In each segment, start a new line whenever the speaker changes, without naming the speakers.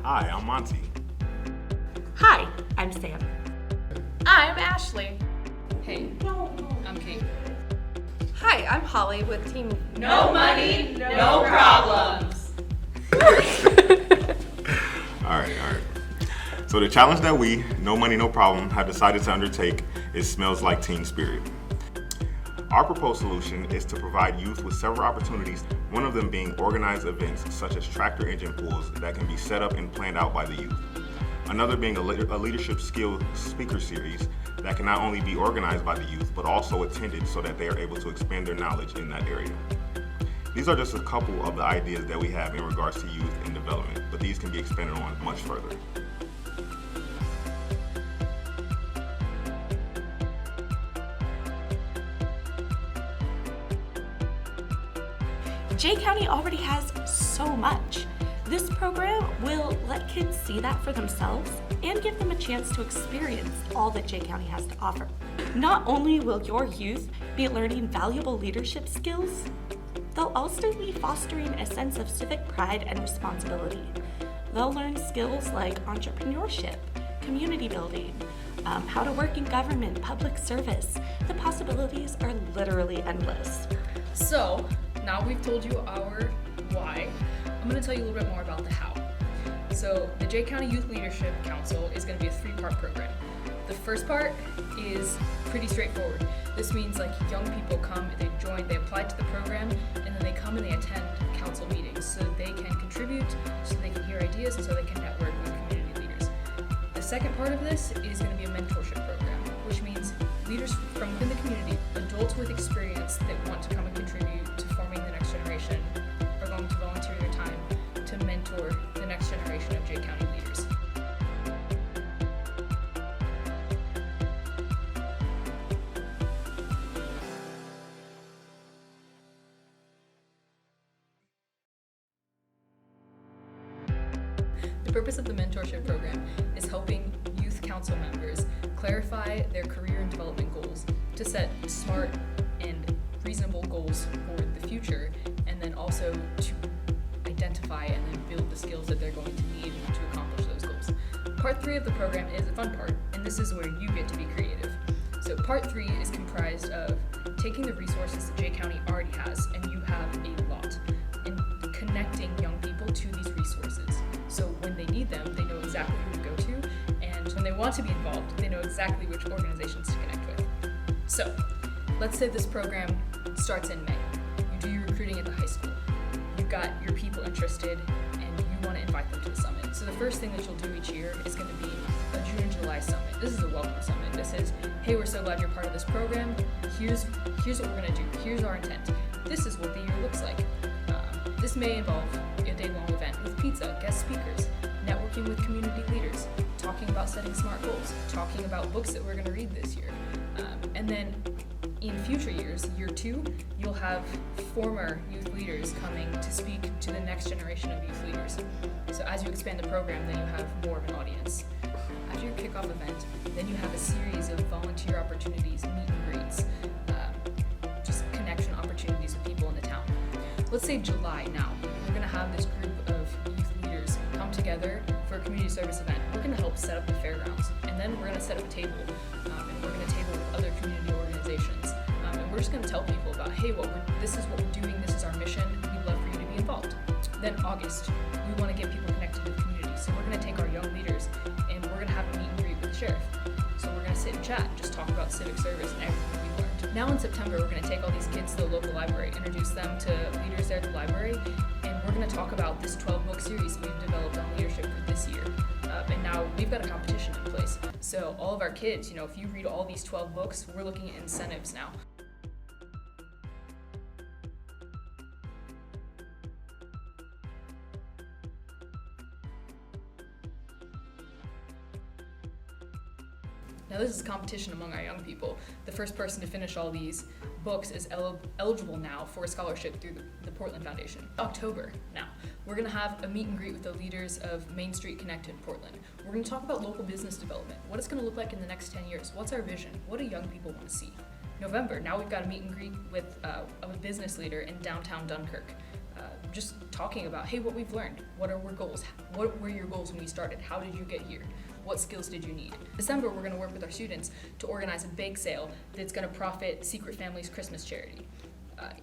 Hi, I'm Monty.
Hi, I'm Sam.
I'm Ashley. Hey, I'm Kate.
Hi, I'm Holly with Team
No money, no problems.
All right. So the challenge that we, No Money, No Problem, have decided to undertake is Smells Like Teen Spirit. Our proposed solution is to provide youth with several opportunities, one of them being organized events such as tractor engine pulls that can be set up and planned out by the youth. Another being a leadership skill speaker series that can not only be organized by the youth, but also attended so that they are able to expand their knowledge in that area. These are just a couple of the ideas that we have in regards to youth and development, but these can be expanded on much further.
Jay County already has so much. This program will let kids see that for themselves and give them a chance to experience all that Jay County has to offer. Not only will your youth be learning valuable leadership skills, they'll also be fostering a sense of civic pride and responsibility. They'll learn skills like entrepreneurship, community building, how to work in government, public service. The possibilities are literally endless.
So, now we've told you our why, I'm going to tell you a little bit more about the how. So, the Jay County Youth Leadership Council is going to be a 3-part program. The first part is pretty straightforward. This means like young people come, they join, they apply to the program, and then they come and they attend council meetings so they can contribute, so they can hear ideas, and so they can network with community leaders. The second part of this is going to be a mentorship program, which means leaders from within the community, adults with experience that want to come and contribute to forming the next generation, are going to volunteer their time to mentor the next generation of Jay County leaders. The purpose of the mentorship program is helping youth council members clarify their career and development goals, to set smart and reasonable goals for the future, and then also to identify and then build the skills that they're going to need to accomplish those goals. Part 3 of the program is a fun part, and this is where you get to be creative. So part 3 is comprised of taking the resources that Jay County already has, and you have a lot, and connecting young people to these resources. So when they need them, they know exactly who to go to, and when they want to be involved, they know exactly which organizations to connect with. So, let's say this program starts in May. You do your recruiting at the high school. You've got your people interested, and you want to invite them to the summit. So the first thing that you'll do each year is going to be a June and July summit. This is a welcome summit. This is, hey, we're so glad you're part of this program. Here's what we're going to do. Here's our intent. This is what the year looks like. This may involve a day-long event with pizza, guest speakers, networking with community leaders, talking about setting smart goals, talking about books that we're going to read this year. And then in future years, year 2, you'll have former youth leaders coming to speak to the next generation of youth leaders. So as you expand the program, then you have more of an audience. After your kickoff event, then you have a series of volunteer opportunities, meet and greets, just connection opportunities with people in the town. Let's say July now, we're going to have this group of youth leaders come together for a community service event. We're going to help set up the fairgrounds, and then we're going to set up a table, and we're going to table with other community organizations, and we're just going to tell people about, hey, this is what we're doing, this is our mission, we'd love for you to be involved. Then August, we want to get people connected to the community, so we're going to take our young leaders, and we're going to have a meet and greet with the sheriff. So we're going to sit and chat and just talk about civic service and everything we've learned. Now in September, we're going to take all these kids to the local library, introduce them to leaders there at the library, and we're going to talk about this 12-book series that we've developed on leadership for this year. And now we've got a competition in place. So all of our kids, if you read all these 12 books, we're looking at incentives now. Now this is a competition among our young people. The first person to finish all these books is eligible now for a scholarship through the Portland Foundation. October now, we're going to have a meet and greet with the leaders of Main Street Connect in Portland. We're going to talk about local business development, what it's going to look like in the next 10 years, what's our vision, what do young people want to see. November, now we've got a meet and greet with a business leader in downtown Dunkirk. just talking about, hey, what we've learned, what are our goals, what were your goals when we started, how did you get here, what skills did you need. December, we're going to work with our students to organize a bake sale that's going to profit Secret Family's Christmas charity.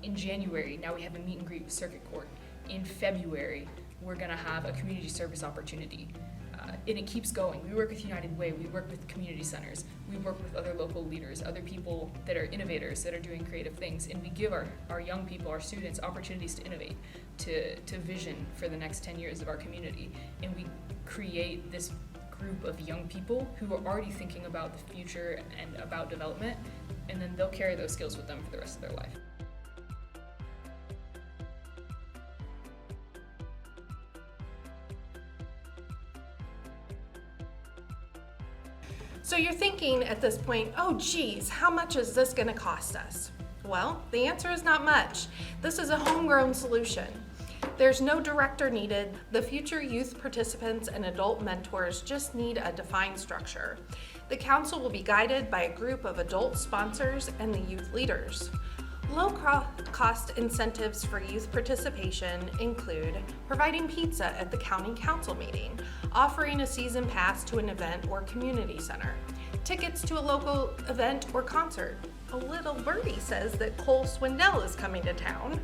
In January, now we have a meet and greet with Circuit Court. In February, we're going to have a community service opportunity. And it keeps going. We work with United Way, we work with community centers, we work with other local leaders, other people that are innovators, that are doing creative things, and we give our young people, our students, opportunities to innovate, to vision for the next 10 years of our community. And we create this group of young people who are already thinking about the future and about development, and then they'll carry those skills with them for the rest of their life.
So you're thinking at this point, oh geez, how much is this going to cost us? Well, the answer is not much. This is a homegrown solution. There's no director needed. The future youth participants and adult mentors just need a defined structure. The council will be guided by a group of adult sponsors and the youth leaders. Low-cost incentives for youth participation include providing pizza at the county council meeting, offering a season pass to an event or community center, tickets to a local event or concert. A little birdie says that Cole Swindell is coming to town.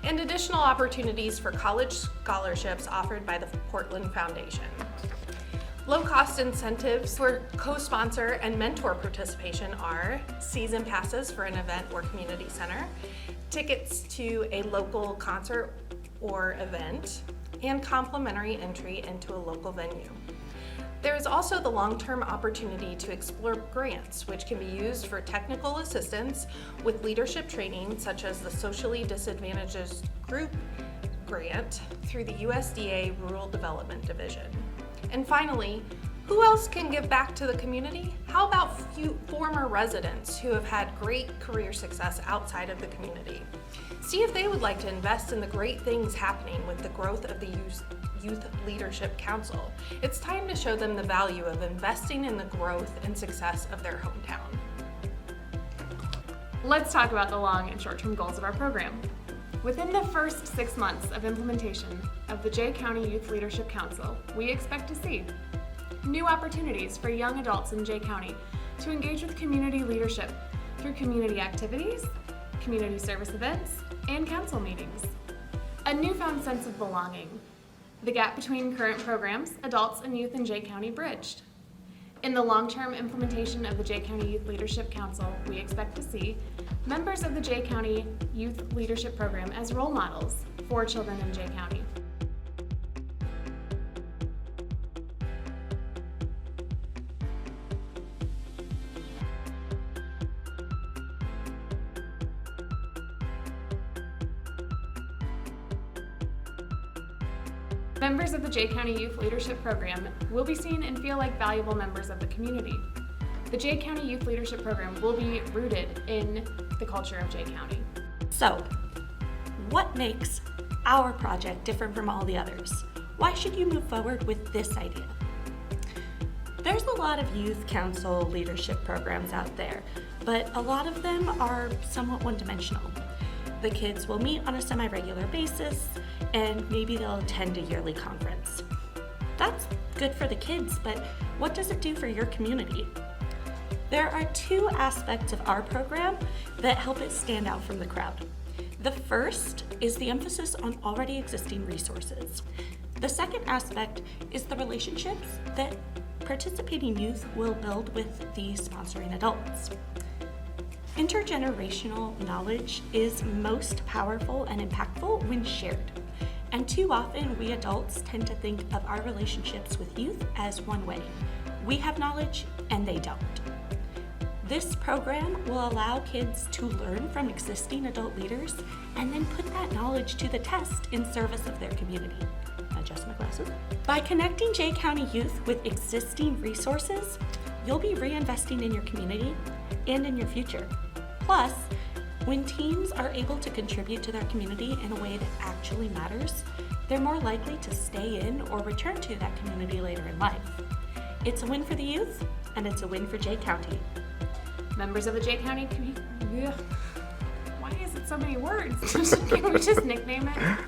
And additional opportunities for college scholarships offered by the Portland Foundation. Low-cost incentives for co-sponsor and mentor participation are season passes for an event or community center, tickets to a local concert or event, and complimentary entry into a local venue. There is also the long-term opportunity to explore grants, which can be used for technical assistance with leadership training, such as the Socially Disadvantaged Group Grant through the USDA Rural Development Division. And finally, who else can give back to the community? How about former residents who have had great career success outside of the community? See if they would like to invest in the great things happening with the growth of the Youth Leadership Council. It's time to show them the value of investing in the growth and success of their hometown.
Let's talk about the long and short-term goals of our program. Within the first 6 months of implementation of the Jay County Youth Leadership Council, we expect to see new opportunities for young adults in Jay County to engage with community leadership through community activities, community service events, and council meetings. A newfound sense of belonging. The gap between current programs, adults and youth in Jay County bridged. In the long-term implementation of the Jay County Youth Leadership Council, we expect to see members of the Jay County Youth Leadership Program as role models for children in Jay County. Members of the Jay County Youth Leadership Program will be seen and feel like valuable members of the community. The Jay County Youth Leadership Program will be rooted in the culture of Jay County.
So, what makes our project different from all the others? Why should you move forward with this idea? There's a lot of youth council leadership programs out there, but a lot of them are somewhat one-dimensional. The kids will meet on a semi-regular basis, and maybe they'll attend a yearly conference. That's good for the kids, but what does it do for your community? There are two aspects of our program that help it stand out from the crowd. The first is the emphasis on already existing resources. The second aspect is the relationships that participating youth will build with the sponsoring adults. Intergenerational knowledge is most powerful and impactful when shared. And too often, we adults tend to think of our relationships with youth as one way. We have knowledge and they don't. This program will allow kids to learn from existing adult leaders and then put that knowledge to the test in service of their community. Adjust my glasses. By connecting Jay County youth with existing resources, you'll be reinvesting in your community and in your future. Plus, when teens are able to contribute to their community in a way that actually matters, they're more likely to stay in or return to that community later in life. It's a win for the youth, and it's a win for Jay County.
Members of the Jay County Why is it so many words? Can we just nickname it?